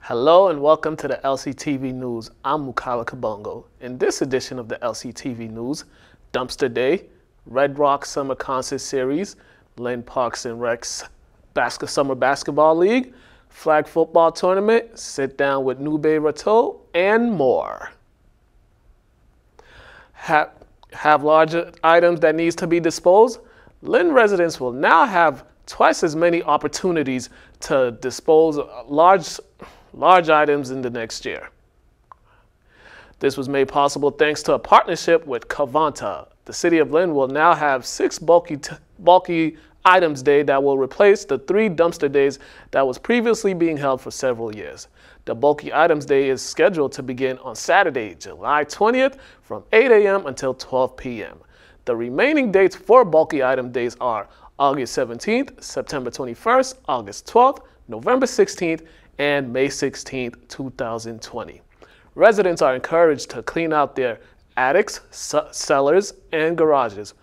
Hello and welcome to the LCTV News. I'm Mukala Kabongo. In this edition of the LCTV News, Dumpster Day, Red Rock Summer Concert Series, Lynn Parks and Rec's Summer Basketball League, Flag Football Tournament, Sit Down with Noube Rateau, and more. Have larger items that needs to be disposed? Lynn residents will now have twice as many opportunities to dispose large items in the next year. This was made possible thanks to a partnership with Cavanta. The city of Lynn will now have 6 bulky items day that will replace the 3 dumpster days that was previously being held for several years. The bulky items day is scheduled to begin on Saturday, July 20th from 8 a.m. until 12 p.m. The remaining dates for bulky item days are August 17th, September 21st, August 12th, November 16th, and May 16th, 2020. Residents are encouraged to clean out their attics, cellars, and garages.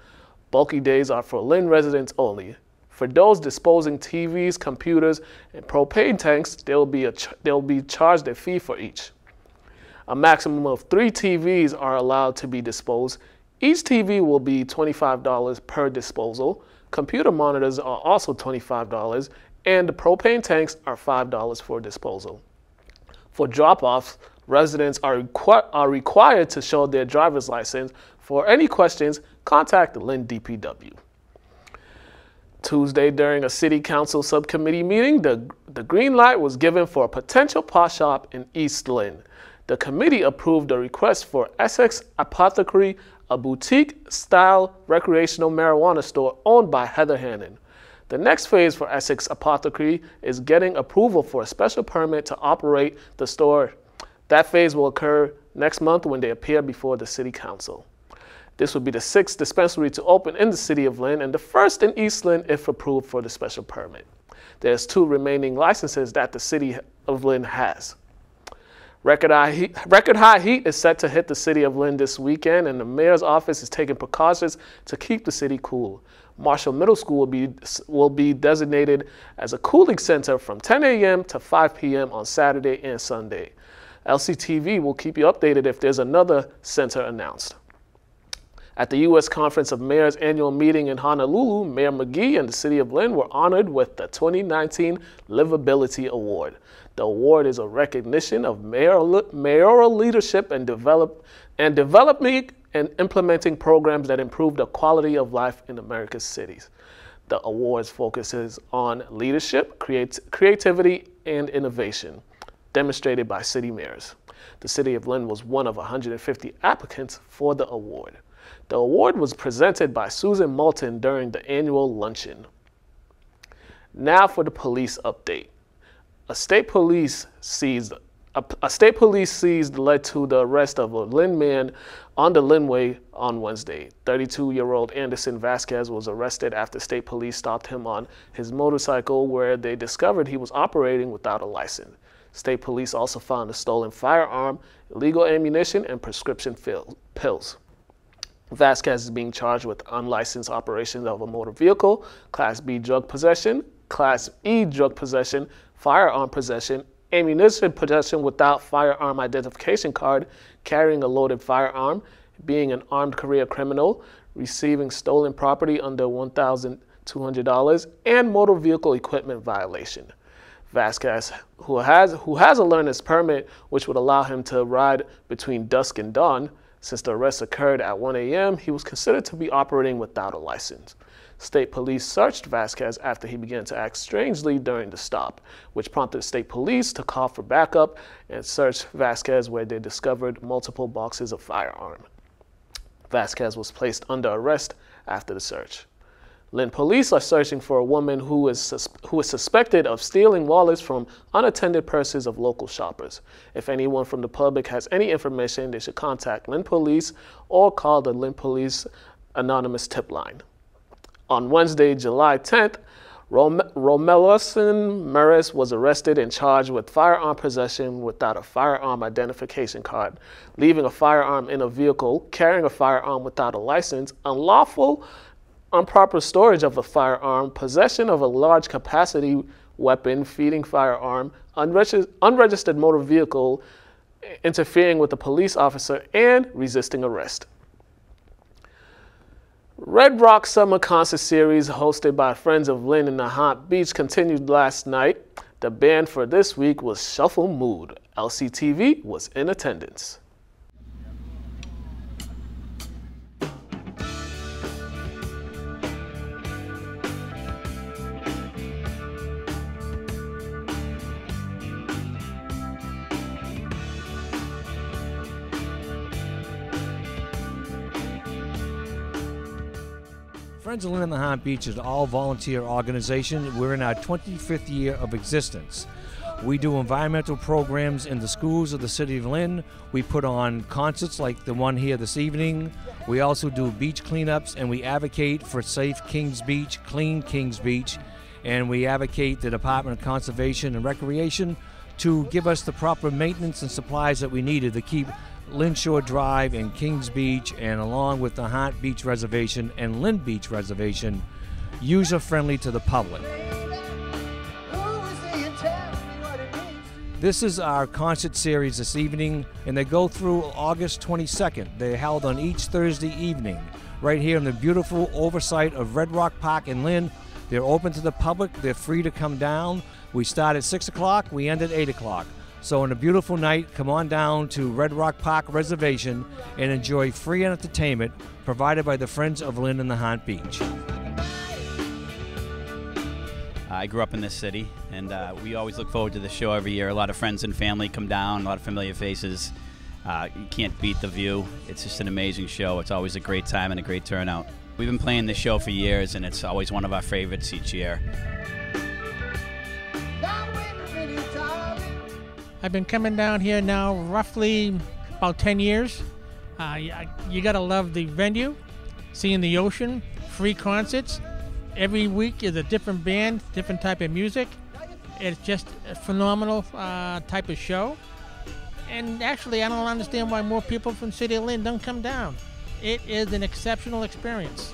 Bulky days are for Lynn residents only. For those disposing TVs, computers, and propane tanks, they'll be charged a fee for each. A maximum of 3 TVs are allowed to be disposed. Each TV will be $25 per disposal. Computer monitors are also $25, and the propane tanks are $5 for disposal. For drop-offs, residents are required to show their driver's license. For any questions, contact the Lynn DPW. Tuesday, during a city council subcommittee meeting, the green light was given for a potential pot shop in East Lynn. The committee approved a request for Essex Apothecary, a boutique-style recreational marijuana store owned by Heather Hannon. The next phase for Essex Apothecary is getting approval for a special permit to operate the store. That phase will occur next month when they appear before the City Council. This will be the 6th dispensary to open in the City of Lynn and the first in East Lynn if approved for the special permit. There's 2 remaining licenses that the City of Lynn has. Record high heat is set to hit the City of Lynn this weekend, and the mayor's office is taking precautions to keep the city cool. Marshall Middle School will be designated as a cooling center from 10 a.m. to 5 p.m. on Saturday and Sunday. LCTV will keep you updated if there's another center announced. At the U.S. Conference of Mayors annual meeting in Honolulu, Mayor McGee and the City of Lynn were honored with the 2019 Livability Award. The award is a recognition of mayoral leadership and developing and implementing programs that improve the quality of life in America's cities. The awards focuses on leadership, creativity, and innovation, demonstrated by city mayors. The City of Lynn was one of 150 applicants for the award. The award was presented by Susan Moulton during the annual luncheon. Now for the police update. A state police seized led to the arrest of a Lynn man on the Lynnway on Wednesday. 32-year-old Anderson Vasquez was arrested after state police stopped him on his motorcycle, where they discovered he was operating without a license. State police also found a stolen firearm, illegal ammunition, and prescription pills. Vasquez is being charged with unlicensed operation of a motor vehicle, Class B drug possession, Class E drug possession, firearm possession, ammunition possession without firearm identification card, carrying a loaded firearm, being an armed career criminal, receiving stolen property under $1,200, and motor vehicle equipment violation. Vasquez, who has a learner's permit, which would allow him to ride between dusk and dawn. Since the arrest occurred at 1 a.m., he was considered to be operating without a license. State police searched Vasquez after he began to act strangely during the stop, which prompted state police to call for backup and search Vasquez, where they discovered multiple boxes of firearm. Vasquez was placed under arrest after the search. Lynn police are searching for a woman who is suspected of stealing wallets from unattended purses of local shoppers. If anyone from the public has any information, they should contact Lynn Police or call the Lynn Police anonymous tip line. On Wednesday, July 10th, Romelison Maris was arrested and charged with firearm possession without a firearm identification card, leaving a firearm in a vehicle, carrying a firearm without a license, unlawful improper storage of a firearm, possession of a large capacity weapon, feeding firearm, unregistered motor vehicle, interfering with a police officer, and resisting arrest. Red Rock Summer Concert Series, hosted by Friends of Lynn and Nahant Beach, continued last night. The band for this week was Shuffle Mood. LCTV was in attendance. Friends of Lynn and Nahant Beach is an all-volunteer organization. We're in our 25th year of existence. We do environmental programs in the schools of the city of Lynn. We put on concerts like the one here this evening. We also do beach cleanups, and we advocate for safe Kings Beach, clean Kings Beach, and we advocate the Department of Conservation and Recreation to give us the proper maintenance and supplies that we needed to keep Lynn Shore Drive and Kings Beach, and along with the Nahant Beach Reservation and Lynn Beach Reservation, user-friendly to the public. This is our concert series this evening, and they go through August 22nd. They're held on each Thursday evening, right here in the beautiful oversight of Red Rock Park in Lynn. They're open to the public. They're free to come down. We start at 6 o'clock. We end at 8 o'clock. So on a beautiful night, come on down to Red Rock Park Reservation and enjoy free entertainment provided by the Friends of Lynn and Nahant Beach. I grew up in this city, and we always look forward to the show every year. A lot of friends and family come down, a lot of familiar faces. You can't beat the view. It's just an amazing show. It's always a great time and a great turnout. We've been playing this show for years, and it's always one of our favorites each year. I've been coming down here now roughly about 10 years. You gotta love the venue, seeing the ocean, free concerts. Every week is a different band, different type of music. It's just a phenomenal type of show. And actually, I don't understand why more people from City of Lynn don't come down. It is an exceptional experience.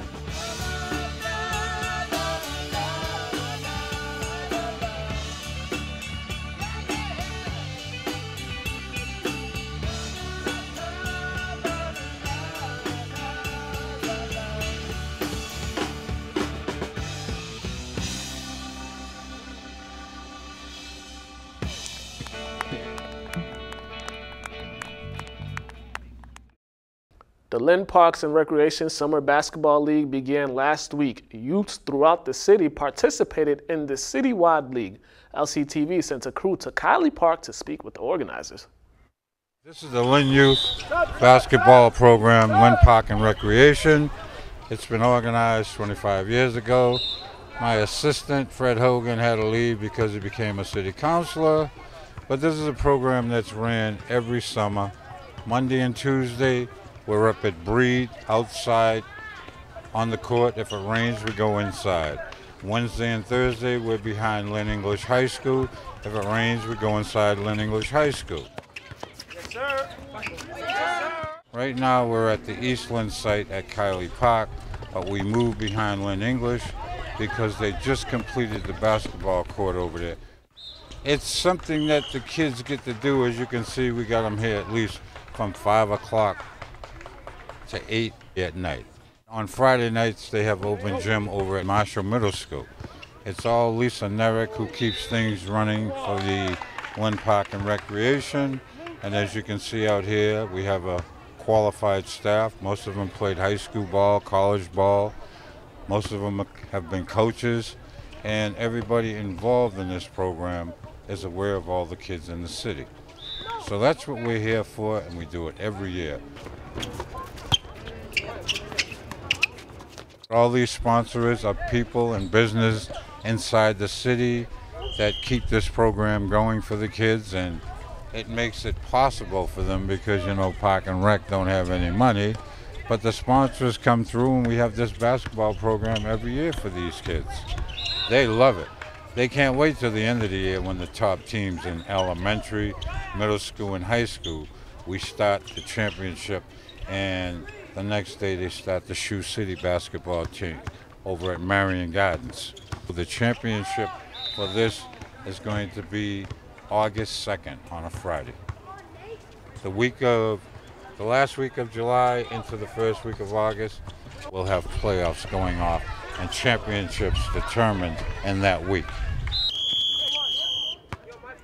The Lynn Parks and Recreation Summer Basketball League began last week. Youths throughout the city participated in the citywide league. LCTV sent a crew to Kiley Park to speak with the organizers. This is the Lynn Youth Basketball Program, Lynn Park and Recreation. It's been organized 25 years ago. My assistant, Fred Hogan, had to leave because he became a city councilor. But this is a program that's ran every summer, Monday and Tuesday. We're up at Breed, outside on the court. If it rains, we go inside. Wednesday and Thursday, we're behind Lynn English High School. If it rains, we go inside Lynn English High School. Yes, sir. Yes, sir. Right now, we're at the East Lynn site at Kiley Park, but we moved behind Lynn English because they just completed the basketball court over there. It's something that the kids get to do. As you can see, we got them here at least from 5 o'clock to 8 at night. On Friday nights, they have open gym over at Marshall Middle School. It's all Lisa Nerrick who keeps things running for the Lynn Park and Recreation. And as you can see out here, we have a qualified staff. Most of them played high school ball, college ball. Most of them have been coaches. And everybody involved in this program is aware of all the kids in the city. So that's what we're here for, and we do it every year. All these sponsors are people and business inside the city that keep this program going for the kids, and it makes it possible for them because, you know, Park and Rec don't have any money, but the sponsors come through and we have this basketball program every year for these kids. They love it. They can't wait till the end of the year when the top teams in elementary, middle school, and high school, we start the championship, and the next day they start the Shoe City basketball team over at Marion Gardens. The championship for this is going to be August 2nd on a Friday. The last week of July into the first week of August, we'll have playoffs going off and championships determined in that week.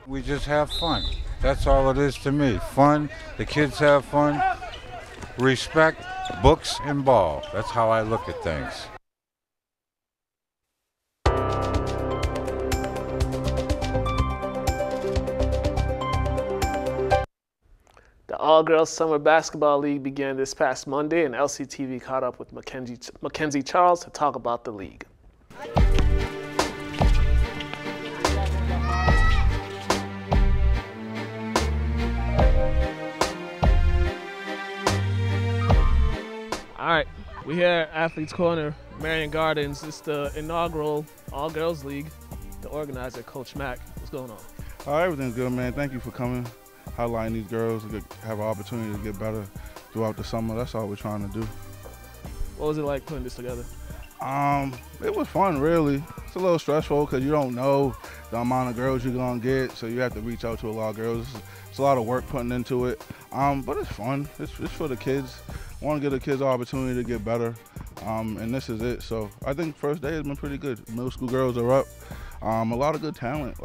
We just have fun. That's all it is to me. Fun, the kids have fun, respect, books, and ball. That's how I look at things. The All-Girls Summer Basketball League began this past Monday, and LCTV caught up with Mackenzie Charles to talk about the league. All right, we're here at Athletes Corner, Marion Gardens. It's the inaugural All-Girls League. The organizer, Coach Mack. What's going on? Everything's good, man. Thank you for coming, highlighting these girls to have an opportunity to get better throughout the summer. That's all we're trying to do. What was it like putting this together? It was fun, really. It's a little stressful because you don't know the amount of girls you're going to get, so you have to reach out to a lot of girls. It's a lot of work putting into it, but it's fun. It's for the kids. I want to give the kids an opportunity to get better, and this is it. So I think first day has been pretty good. Middle school girls are up. A lot of good talent,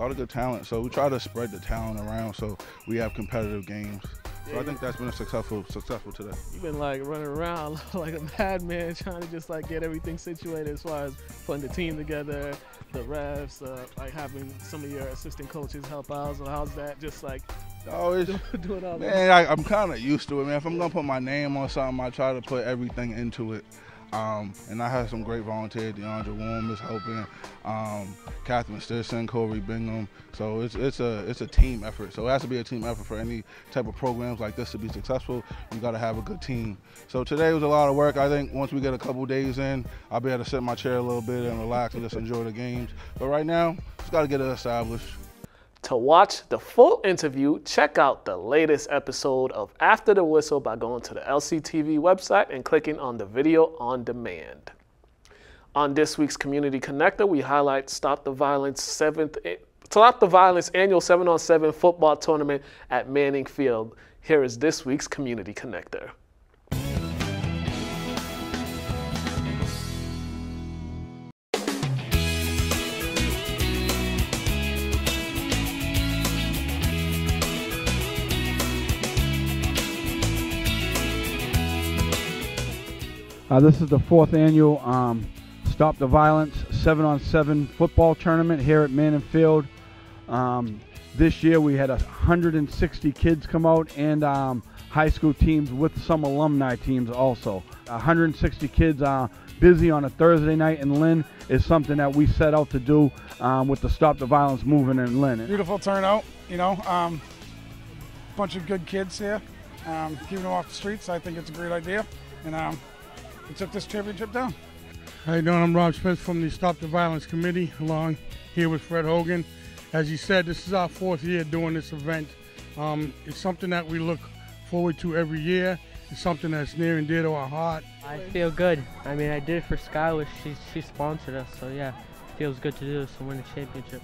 So we try to spread the talent around so we have competitive games. So I think that's been successful today. You've been like running around like a madman trying to just like get everything situated as far as putting the team together, the refs, like having some of your assistant coaches help out. So how's that just like doing all that? Man, I'm kind of used to it, man. If I'm going to put my name on something, I try to put everything into it. And I have some great volunteers. DeAndre Warm is helping, Catherine Stisson, Corey Bingham. So it's a team effort. So it has to be a team effort for any type of programs like this to be successful. You got to have a good team. So today was a lot of work. I think once we get a couple days in, I'll be able to sit in my chair a little bit and relax and just enjoy the games. But right now, just got to get it established. To watch the full interview, check out the latest episode of After the Whistle by going to the LCTV website and clicking on the video on demand. On this week's Community Connector, we highlight Stop the Violence annual 7-on-7 football tournament at Manning Field. Here is this week's Community Connector. This is the 4th annual Stop the Violence 7-on-7 football tournament here at Manning Field. This year we had 160 kids come out and high school teams with some alumni teams also. 160 kids busy on a Thursday night in Lynn is something that we set out to do with the Stop the Violence movement in Lynn. Beautiful turnout, bunch of good kids here, keeping them off the streets. I think it's a great idea, and we took this championship down. How you doing? I'm Rob Smith from the Stop the Violence Committee, along here with Fred Hogan. As you said, this is our 4th year doing this event. It's something that we look forward to every year. It's something that's near and dear to our heart. I feel good. I mean, I did it for Skylar. She sponsored us, so yeah, it feels good to do this and win a championship.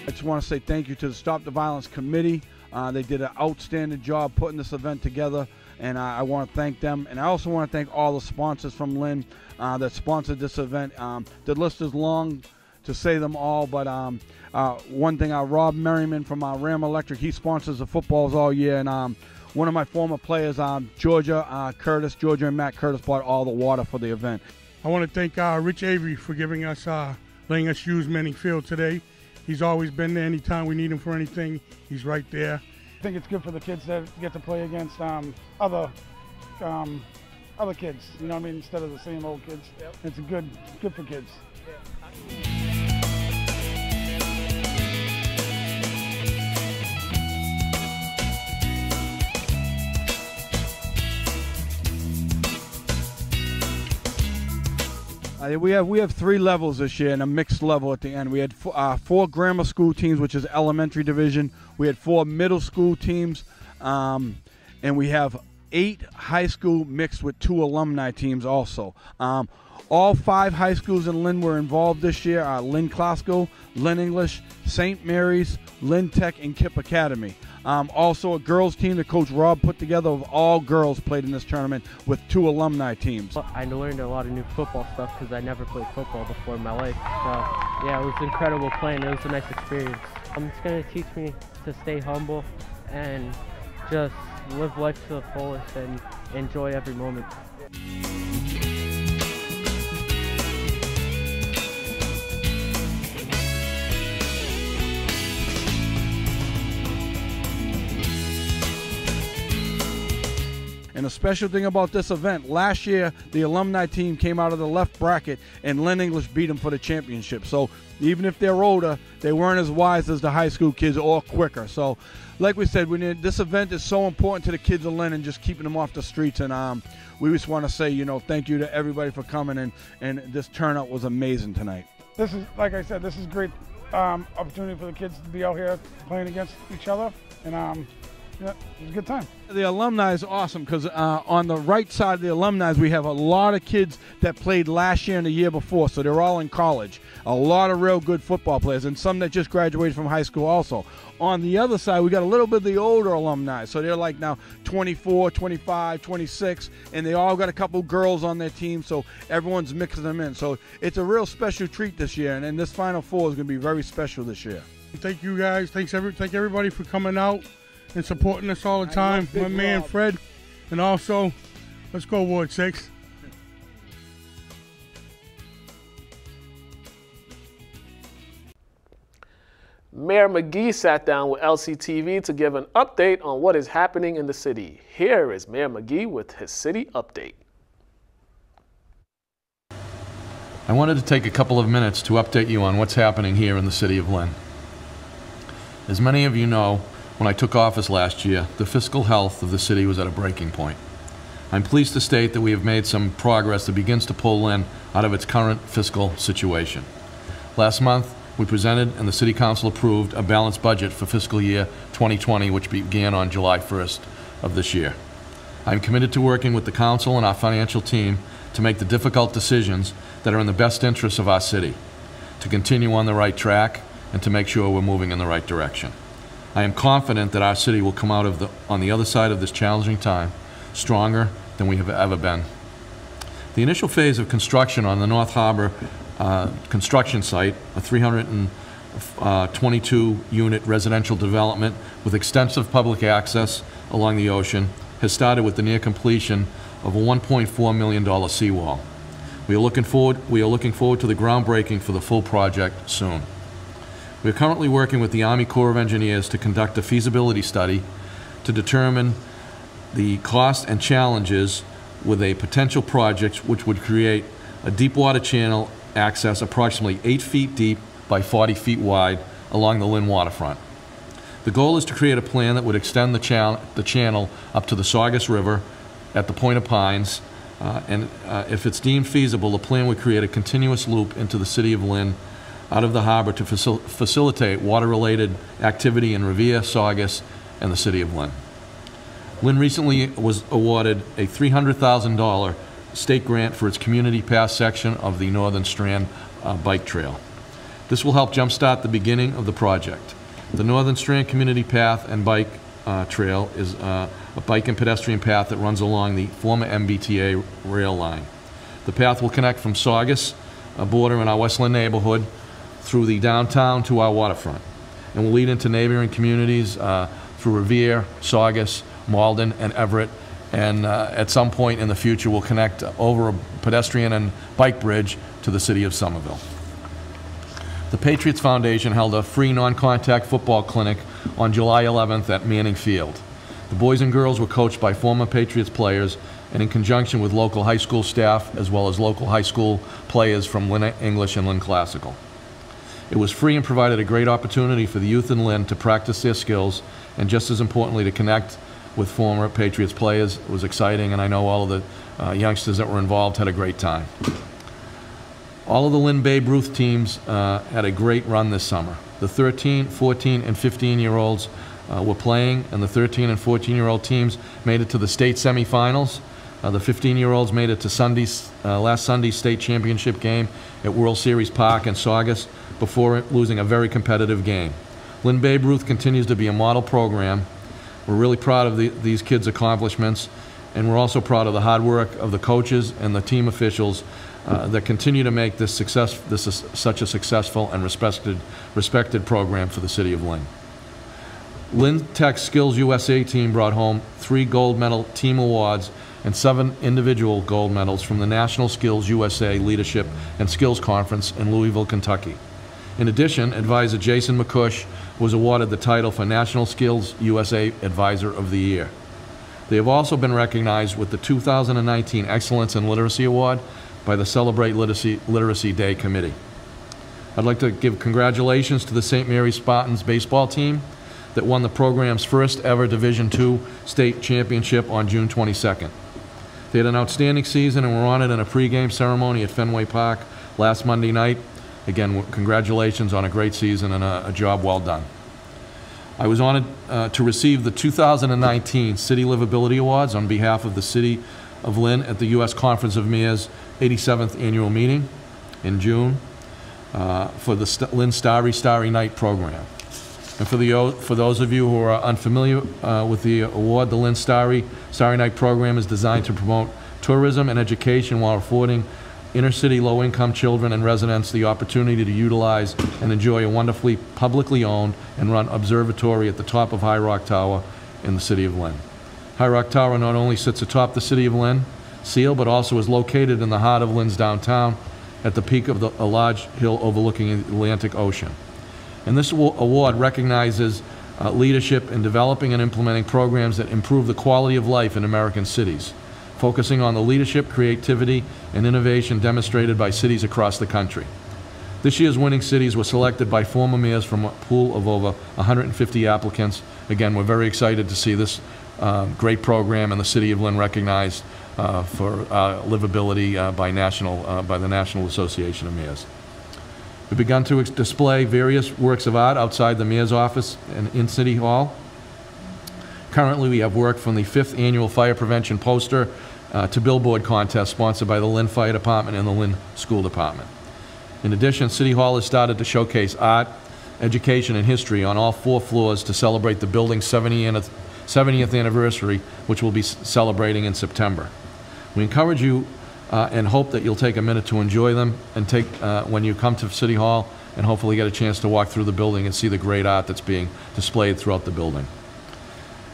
I just want to say thank you to the Stop the Violence Committee. They did an outstanding job putting this event together, and I want to thank them. And I also want to thank all the sponsors from Lynn that sponsored this event. The list is long to say them all, but one thing, Rob Merriman from Ram Electric, he sponsors the footballs all year, and one of my former players, Georgia and Matt Curtis bought all the water for the event. I want to thank Rich Avery for giving us, letting us use Manning Field today. He's always been there. Anytime we need him for anything, he's right there. I think it's good for the kids that get to play against other kids, you know what I mean, instead of the same old kids. Yep. It's good for kids. Yeah. We have 3 levels this year and a mixed level at the end. We had 4 grammar school teams, which is elementary division. We had 4 middle school teams, And we have 8 high school mixed with 2 alumni teams also. All 5 high schools in Lynn were involved this year. Lynn Classical, Lynn English, St. Mary's, Lynn Tech, and Kip Academy. Also a girls team that Coach Rob put together of all girls played in this tournament with 2 alumni teams. I learned a lot of new football stuff because I never played football before in my life. So yeah, it was incredible playing. It was a nice experience. It's going to teach me to stay humble and just live life to the fullest and enjoy every moment. And a special thing about this event, last year the alumni team came out of the left bracket and Lynn English beat them for the championship. So even if they're older, they weren't as wise as the high school kids or quicker. So like we said, this event is so important to the kids of Lynn and just keeping them off the streets. And we just want to say, thank you to everybody for coming, and this turnout was amazing tonight. This is, like I said, this is a great opportunity for the kids to be out here playing against each other. And yeah, it was a good time. The alumni is awesome because on the right side of the alumni, we have a lot of kids that played last year and the year before, so they're all in college. A lot of real good football players, and some that just graduated from high school also. On the other side, we got a little bit of the older alumni, so they're like now 24, 25, 26, and they all got a couple girls on their team, so everyone's mixing them in. So it's a real special treat this year, and this Final Four is going to be very special this year. Thank you guys. Thank everybody for coming out and supporting us all the time. My man Fred, and also, let's go Ward 6. Mayor McGee sat down with LCTV to give an update on what is happening in the city. Here is Mayor McGee with his city update. I wanted to take a couple of minutes to update you on what's happening here in the city of Lynn. As many of you know, when I took office last year, the fiscal health of the city was at a breaking point. I'm pleased to state that we have made some progress that begins to pull Lynn out of its current fiscal situation. Last month, we presented and the City Council approved a balanced budget for fiscal year 2020, which began on July 1st of this year. I'm committed to working with the Council and our financial team to make the difficult decisions that are in the best interests of our city, to continue on the right track, and to make sure we're moving in the right direction. I am confident that our city will come out on the other side of this challenging time stronger than we have ever been. The initial phase of construction on the North Harbor construction site, a 322-unit residential development with extensive public access along the ocean, has started with the near completion of a $1.4 million seawall. We are looking forward to the groundbreaking for the full project soon. We are currently working with the Army Corps of Engineers to conduct a feasibility study to determine the cost and challenges with a potential project which would create a deep water channel access approximately 8 feet deep by 40 feet wide along the Lynn waterfront. The goal is to create a plan that would extend the channel up to the Saugus River at the Point of Pines, and if it's deemed feasible, the plan would create a continuous loop into the city of Lynn out of the harbor to facilitate water-related activity in Revere, Saugus, and the city of Lynn. Lynn recently was awarded a $300,000 state grant for its community pass section of the Northern Strand bike trail. This will help jumpstart the beginning of the project. The Northern Strand Community Path and Bike Trail is a bike and pedestrian path that runs along the former MBTA rail line. The path will connect from Saugus, a border in our West Lynn neighborhood, through the downtown to our waterfront, and will lead into neighboring communities through Revere, Saugus, Malden, and Everett, and at some point in the future will connect over a pedestrian and bike bridge to the city of Somerville. The Patriots Foundation held a free non-contact football clinic on July 11th at Manning Field. The boys and girls were coached by former Patriots players and in conjunction with local high school staff as well as local high school players from Lynn English and Lynn Classical. It was free and provided a great opportunity for the youth in Lynn to practice their skills and, just as importantly, to connect with former Patriots players. It was exciting, and I know all of the youngsters that were involved had a great time. All of the Lynn Babe Ruth teams had a great run this summer. The 13, 14, and 15-year-olds were playing, and the 13 and 14-year-old teams made it to the state semifinals. The 15-year-olds made it to last Sunday's state championship game at World Series Park in Saugus before losing a very competitive game. Lynn Babe Ruth continues to be a model program. We're really proud of these kids' accomplishments, and we're also proud of the hard work of the coaches and the team officials that continue to make this is such a successful and respected program for the city of Lynn. Lynn Tech's Skills USA team brought home 3 gold medal team awards and 7 individual gold medals from the National Skills USA Leadership and Skills Conference in Louisville, Kentucky. In addition, advisor Jason McCush was awarded the title for National Skills USA Advisor of the Year. They have also been recognized with the 2019 Excellence in Literacy Award by the Celebrate Literacy Day Committee. I'd like to give congratulations to the St. Mary's Spartans baseball team that won the program's first ever Division II state championship on June 22nd. They had an outstanding season and were honored in a pregame ceremony at Fenway Park last Monday night. Again, congratulations on a great season and a job well done. I was honored to receive the 2019 City Livability Awards on behalf of the City of Lynn at the U.S. Conference of Mayors 87th Annual Meeting in June for the Lynn Starry Night program. And for those of you who are unfamiliar with the award, the Lynn Starry Night program is designed to promote tourism and education while affording inner-city low-income children and residents the opportunity to utilize and enjoy a wonderfully publicly owned and run observatory at the top of High Rock Tower in the city of Lynn. High Rock Tower not only sits atop the city of Lynn seal, but also is located in the heart of Lynn's downtown at the peak of a large hill overlooking the Atlantic Ocean. And this award recognizes leadership in developing and implementing programs that improve the quality of life in American cities, focusing on the leadership, creativity, and innovation demonstrated by cities across the country. This year's winning cities were selected by former mayors from a pool of over 150 applicants. Again, we're very excited to see this great program and the city of Lynn recognized for livability by the National Association of Mayors. We've begun to display various works of art outside the mayor's office and in City Hall. Currently, we have work from the 5th annual fire prevention poster to billboard contest sponsored by the Lynn Fire Department and the Lynn School Department. In addition, City Hall has started to showcase art, education, and history on all 4 floors to celebrate the building's 70th anniversary, which we'll be celebrating in September. We encourage you and hope that you'll take a minute to enjoy them and when you come to City Hall and hopefully get a chance to walk through the building and see the great art that's being displayed throughout the building.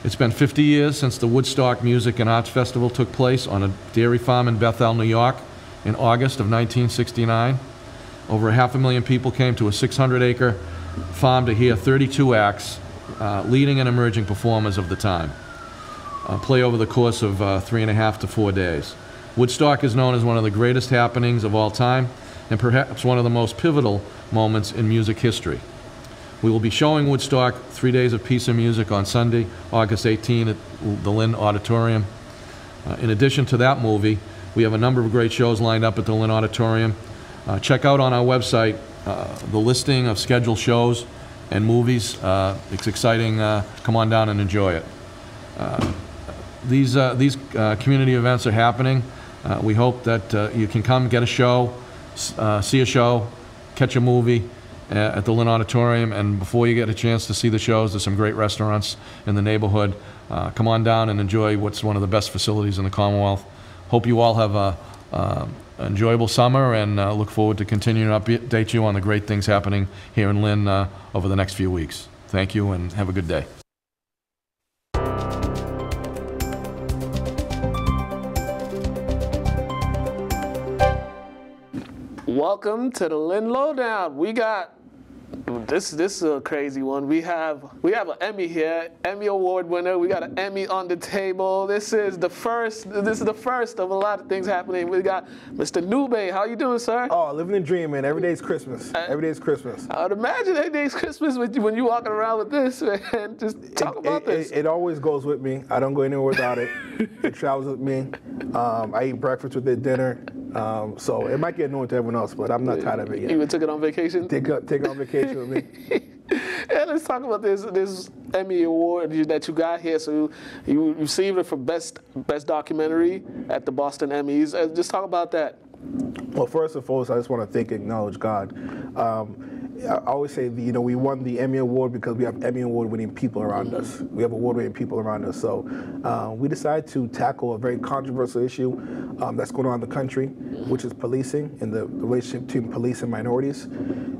It's been 50 years since the Woodstock Music and Arts Festival took place on a dairy farm in Bethel, New York in August of 1969. Over 500,000 people came to a 600-acre farm to hear 32 acts, leading and emerging performers of the time, play over the course of 3.5 to 4 days. Woodstock is known as one of the greatest happenings of all time and perhaps one of the most pivotal moments in music history. We will be showing Woodstock 3 Days of Peace and Music on Sunday, August 18 at the Lynn Auditorium. In addition to that movie, we have a number of great shows lined up at the Lynn Auditorium. Check out on our website the listing of scheduled shows and movies. It's exciting. Come on down and enjoy it. These community events are happening. We hope that you can come get a show, see a show, catch a movie at the Lynn Auditorium, and before you get a chance to see the shows, there's some great restaurants in the neighborhood. Come on down and enjoy what's one of the best facilities in the Commonwealth. Hope you all have an enjoyable summer, and look forward to continuing to update you on the great things happening here in Lynn over the next few weeks. Thank you, and have a good day. Welcome to the Lynn Lowdown. We got this is a crazy one. We have an Emmy here, Emmy Award winner. We got an Emmy on the table. This is the first of a lot of things happening. We got Mr. Noube. How you doing, sir? Oh, living the dream, man. Every day's Christmas. Every day's Christmas. I would imagine every day's Christmas when you're walking around with this, man. Just talk about this. It always goes with me. I don't go anywhere without it. It travels with me. I eat breakfast with it, dinner. So it might get annoying to everyone else, but I'm not tired of it yet. You even took it on vacation? Take it on vacation with me. Yeah, let's talk about this Emmy Award that you got here. So you received it for best documentary at the Boston Emmys. Just talk about that. Well, first and foremost, I just want to thank and acknowledge God. I always say, we won the Emmy Award because we have Emmy Award-winning people around us. We have award-winning people around us. So we decided to tackle a very controversial issue that's going on in the country, which is policing and the relationship between police and minorities.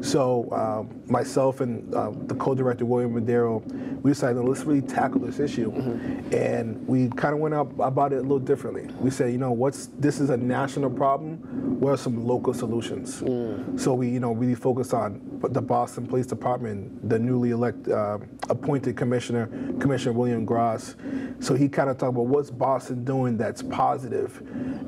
So myself and the co-director, William Madero, we decided, let's really tackle this issue. And we kind of went about it a little differently. We said, this is a national problem. What are some local solutions? So we, really focused on the Boston Police Department, the newly appointed Commissioner William Gross. So he kind of talked about what's Boston doing that's positive,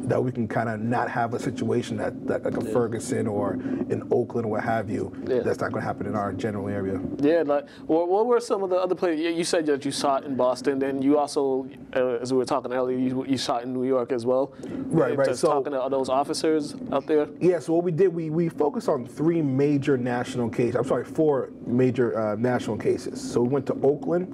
that we can kind of not have a situation that like a Ferguson or in Oakland or what have you, that's not going to happen in our general area. Yeah, like what were some of the other places? You said that you shot in Boston, then you also, as we were talking earlier, you shot in New York as well. Right. Just so talking to those officers out there. Yeah. So what we did, we focused on four major national national cases. So we went to Oakland,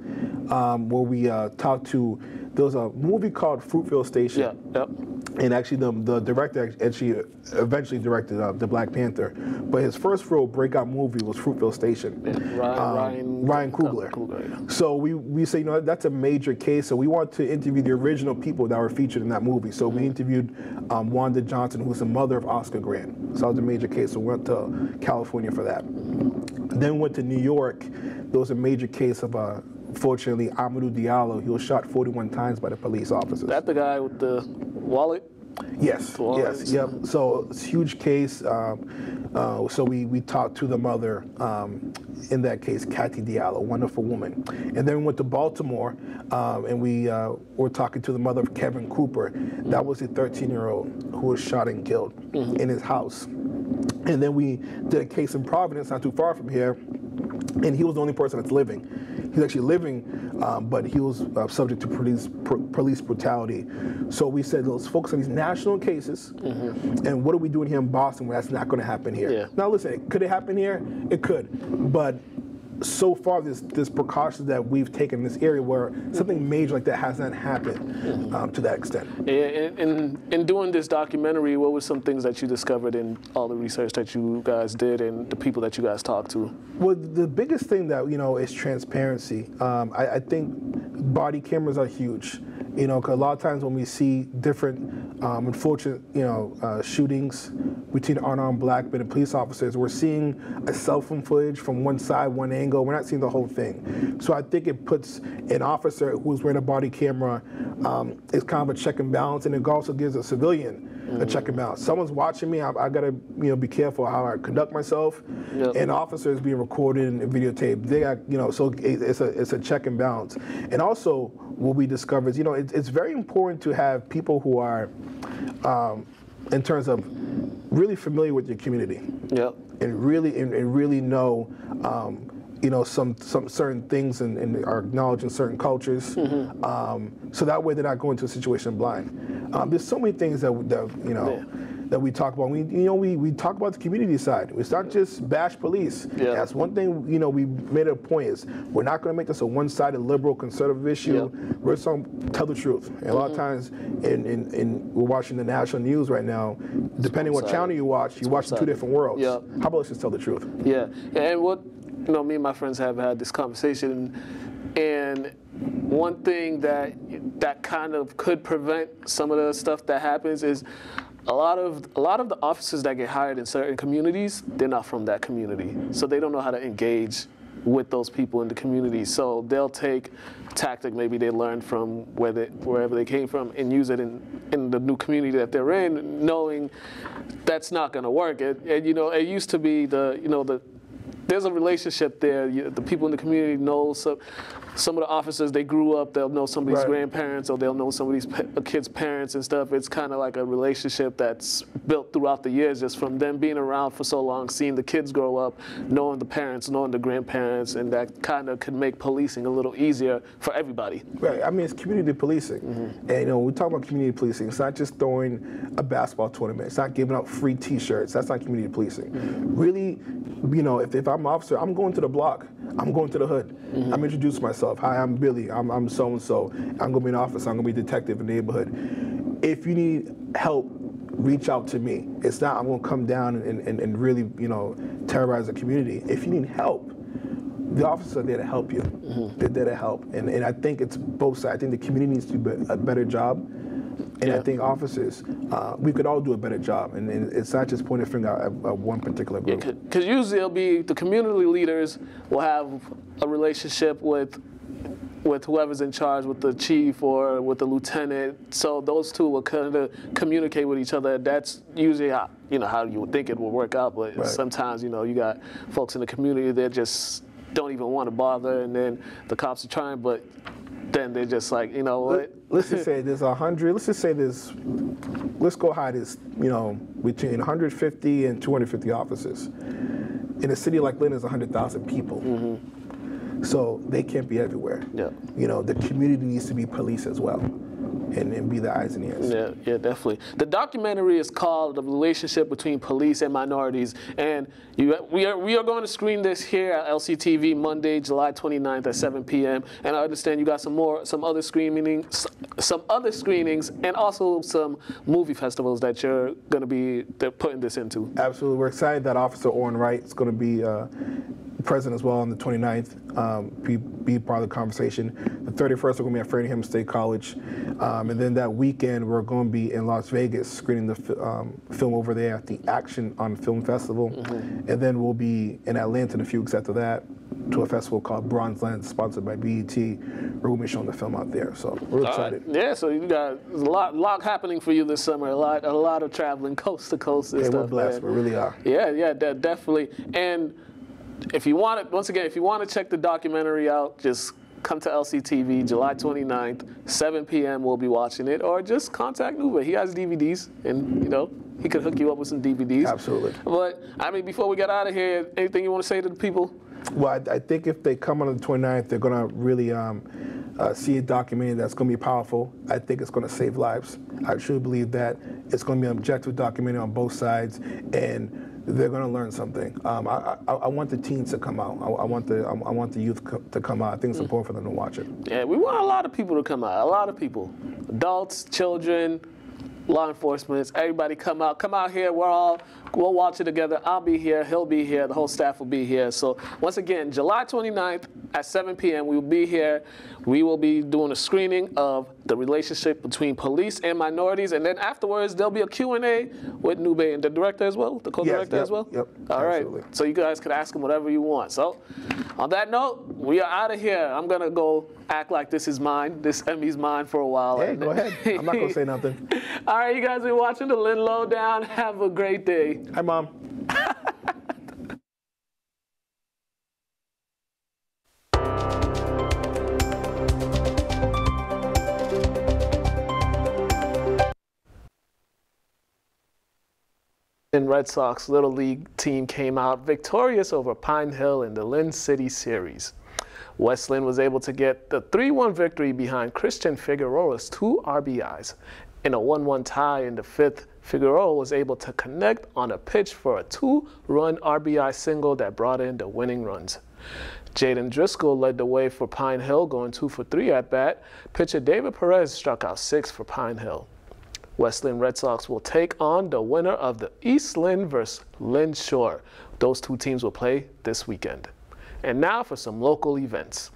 where we talked to. There was a movie called Fruitvale Station. Yeah. Yep. And actually, the director eventually directed The Black Panther, but his first real breakout movie was Fruitvale Station. Ryan Coogler. So we say, that's a major case. So we want to interview the original people that were featured in that movie. So we interviewed Wanda Johnson, who's the mother of Oscar Grant. So that was a major case. So we went to California for that. Then went to New York. There was a major case of fortunately, Amadou Diallo. He was shot 41 times by the police officers. That the guy with the wallet? Yes, yep. So it's a huge case. So we talked to the mother in that case, Kathy Diallo, wonderful woman. And then we went to Baltimore, and we were talking to the mother of Kevin Cooper. That was a 13-year-old who was shot and killed in his house. And then we did a case in Providence, not too far from here, and he was the only person that's living. He's actually living, but he was subject to police brutality. So we said, let's focus on these national cases, and what are we doing here in Boston where that's not going to happen here? Yeah. Now listen, could it happen here? It could, but so far there's precautions that we've taken in this area where something major like that has not happened to that extent. In doing this documentary, what were some things that you discovered in all the research that you guys did and the people that you guys talked to? Well, the biggest thing that, is transparency. I think body cameras are huge. Because a lot of times when we see different unfortunate, shootings between unarmed black men and police officers, we're seeing a cell phone footage from one side, one angle. We're not seeing the whole thing. So I think it puts an officer who's wearing a body camera, it's kind of a check and balance, and it also gives a civilian a check and balance. Someone's watching me. I gotta, be careful how I conduct myself. Yep. And officers being recorded and videotaped. They got, so it's a check and balance. And also, what we discovered is, it's very important to have people who are, in terms of really familiar with your community. Yep. And really know, some certain things and are acknowledging certain cultures. So that way they're not going to a situation blind. There's so many things that we talk about. We talk about the community side. It's not just bash police. Yeah. That's one thing, we made a point is we're not going to make this a one-sided liberal conservative issue. Yeah. We're just going to tell the truth. And a lot of times we're watching the national news right now, depending what channel you watch two different worlds. Yeah. How about let's just tell the truth? Yeah. And what, me and my friends have had this conversation, and one thing that kind of could prevent some of the stuff that happens is a lot of the officers that get hired in certain communities, they're not from that community, so they don't know how to engage with those people in the community. So they'll take a tactic maybe they learned from wherever they came from and use it in the new community that they're in, knowing that's not going to work. It used to be there's a relationship there. The people in the community know some of the officers, they grew up, they'll know somebody's grandparents or they'll know somebody's kids' parents and stuff. It's kind of like a relationship that's built throughout the years just from them being around for so long, seeing the kids grow up, knowing the parents, knowing the grandparents, and that kind of could make policing a little easier for everybody. Right, it's community policing. And we talk about community policing, it's not just throwing a basketball tournament, it's not giving out free t-shirts, that's not community policing. Really, if I'm an officer, I'm going to the block. I'm going to the hood. I'm introducing myself. Hi, I'm Billy. I'm so-and-so. I'm going to be an officer. I'm going to be a detective in the neighborhood. If you need help, reach out to me. It's not I'm going to come down and really, terrorize the community. If you need help, the officers are there to help you. They're there to help. And I think it's both sides. I think the community needs to do a better job. And I think officers, we could all do a better job. And it's not just pointing a finger at one particular group. Because usually it'll be the community leaders will have a relationship with whoever's in charge, with the chief or with the lieutenant. So those two will kind of communicate with each other. That's usually how you would think it will work out. But sometimes, you got folks in the community that just don't even want to bother, and then the cops are trying, but then they're just like, you know what? Let's just say there's 100. Let's just say there's. Let's go high. There's between 150 and 250 officers. In a city like Lynn, there's 100,000 people. So they can't be everywhere. Yeah. The community needs to be police as well, and be the eyes and ears. Yeah, definitely. The documentary is called "The Relationship Between Police and Minorities," and we are going to screen this here at LCTV Monday, July 29th at 7 p.m. And I understand you got some other screenings, and also some movie festivals that you're going to be putting this into. Absolutely, we're excited that Officer Orrin Wright is going to be present as well on the 29th, be part of the conversation. The 31st, we're going to be at Framingham State College. And then that weekend, we're going to be in Las Vegas screening the film over there at the Action on Film Festival. And then we'll be in Atlanta in a few weeks after that to a festival called Bronze Lens, sponsored by BET. We're going to be showing the film out there, so we're excited. Yeah, so you got a lot happening for you this summer, a lot of traveling coast to coast and stuff. We're blessed, we really are. Yeah, definitely. And if you want to check the documentary out, just come to LCTV July 29th, 7 p.m. We'll be watching it, or just contact Noube. He has DVDs, and he could hook you up with some DVDs. Absolutely. But I mean, before we get out of here, anything you want to say to the people? Well, I think if they come on the 29th, they're going to really see a documentary that's going to be powerful. I think it's going to save lives. I truly believe that. It's going to be an objective documentary on both sides, and they're going to learn something. I want the teens to come out. I want the youth to come out. I think it's important for them to watch it. Yeah, we want a lot of people to come out. A lot of people, adults, children, law enforcement, everybody come out here. We'll watch it together. I'll be here. He'll be here. The whole staff will be here. So once again, July 29th at 7 p.m. we will be here. We will be doing a screening of the relationship between police and minorities, and then afterwards there'll be a Q&A with Noube and the director as well, the co-director as well. Yep. All right. Absolutely. So you guys could ask him whatever you want. So on that note, we are out of here. I'm gonna go act like this is mine. This Emmy's mine for a while. Hey, go ahead. I'm not gonna say nothing. All right, you guys been watching the Lynn Lowdown. Have a great day. Hi, Mom. Red Sox Little League team came out victorious over Pine Hill in the Lynn City Series. West Lynn was able to get the 3-1 victory behind Christian Figueroa's 2 RBIs. In a 1-1 tie in the 5th, Figueroa was able to connect on a pitch for a 2-run RBI single that brought in the winning runs. Jaden Driscoll led the way for Pine Hill, going 2 for 3 at bat. Pitcher David Perez struck out 6 for Pine Hill. West Lynn Red Sox will take on the winner of the East Lynn versus Lynn Shore. Those two teams will play this weekend. And now for some local events.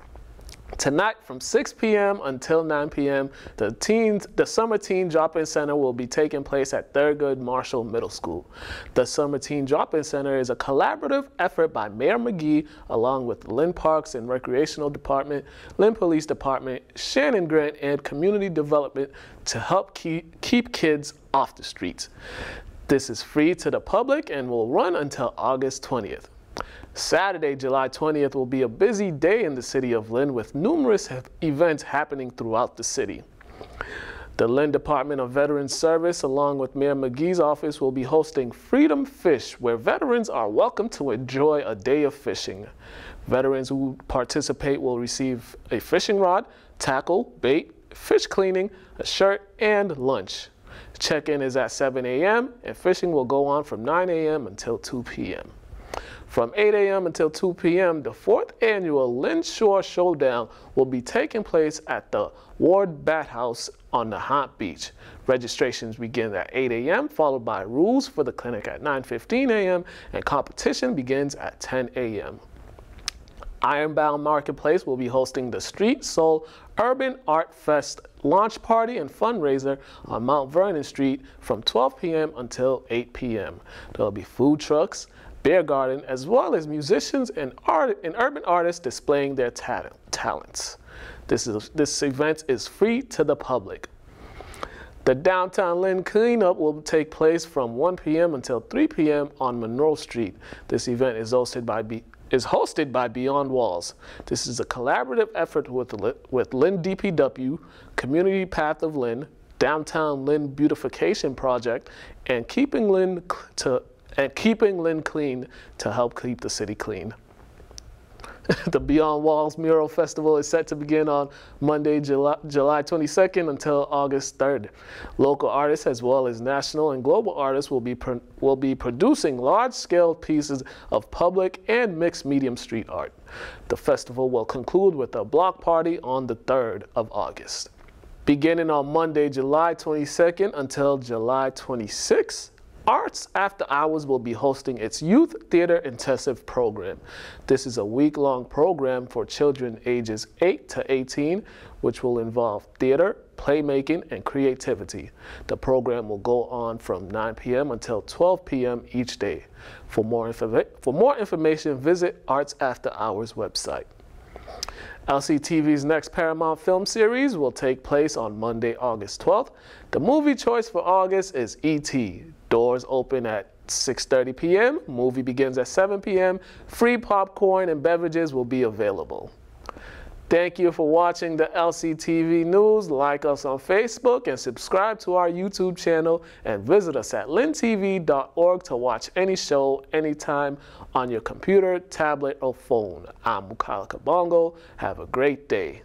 Tonight from 6 p.m. until 9 p.m., the Summer Teen Drop-In Center will be taking place at Thurgood Marshall Middle School. The Summer Teen Drop-In Center is a collaborative effort by Mayor McGee along with Lynn Parks and Recreational Department, Lynn Police Department, Shannon Grant, and Community Development to help keep kids off the streets. This is free to the public and will run until August 20th. Saturday, July 20th will be a busy day in the city of Lynn with numerous events happening throughout the city. The Lynn Department of Veterans Service, along with Mayor McGee's office, will be hosting Freedom Fish, where veterans are welcome to enjoy a day of fishing. Veterans who participate will receive a fishing rod, tackle, bait, fish cleaning, a shirt, and lunch. Check-in is at 7 a.m. and fishing will go on from 9 a.m. until 2 p.m. From 8 a.m. until 2 p.m., the 4th annual Lynn Shore Showdown will be taking place at the Ward Bat House on the Hot Beach. Registrations begin at 8 a.m., followed by rules for the clinic at 9:15 a.m., and competition begins at 10 a.m. Ironbound Marketplace will be hosting the Street Soul Urban Art Fest launch party and fundraiser on Mount Vernon Street from 12 p.m. until 8 p.m. There will be food trucks, beer garden, as well as musicians and urban artists displaying their talents. This event is free to the public. The Downtown Lynn Cleanup will take place from 1 p.m. until 3 p.m. on Monroe Street. This event is hosted by Beyond Walls. This is a collaborative effort with Lynn DPW, Community Path of Lynn, Downtown Lynn Beautification Project, and Keeping Lynn Clean to help keep the city clean. The Beyond Walls Mural Festival is set to begin on Monday, July 22nd until August 3rd. Local artists as well as national and global artists will be producing large-scale pieces of public and mixed medium street art. The festival will conclude with a block party on the 3rd of August. Beginning on Monday, July 22nd until July 26th, Arts After Hours will be hosting its Youth Theater Intensive program. This is a week-long program for children ages 8 to 18, which will involve theater, playmaking, and creativity. The program will go on from 9 p.m. until 12 p.m. each day. For more information, visit Arts After Hours website. LCTV's next Paramount film series will take place on Monday, August 12th. The movie choice for August is E.T. Doors open at 6:30 p.m. Movie begins at 7 p.m. Free popcorn and beverages will be available. Thank you for watching the LCTV News. Like us on Facebook and subscribe to our YouTube channel, and visit us at lyntv.org to watch any show anytime on your computer, tablet, or phone. I'm Mukala Kabongo. Have a great day.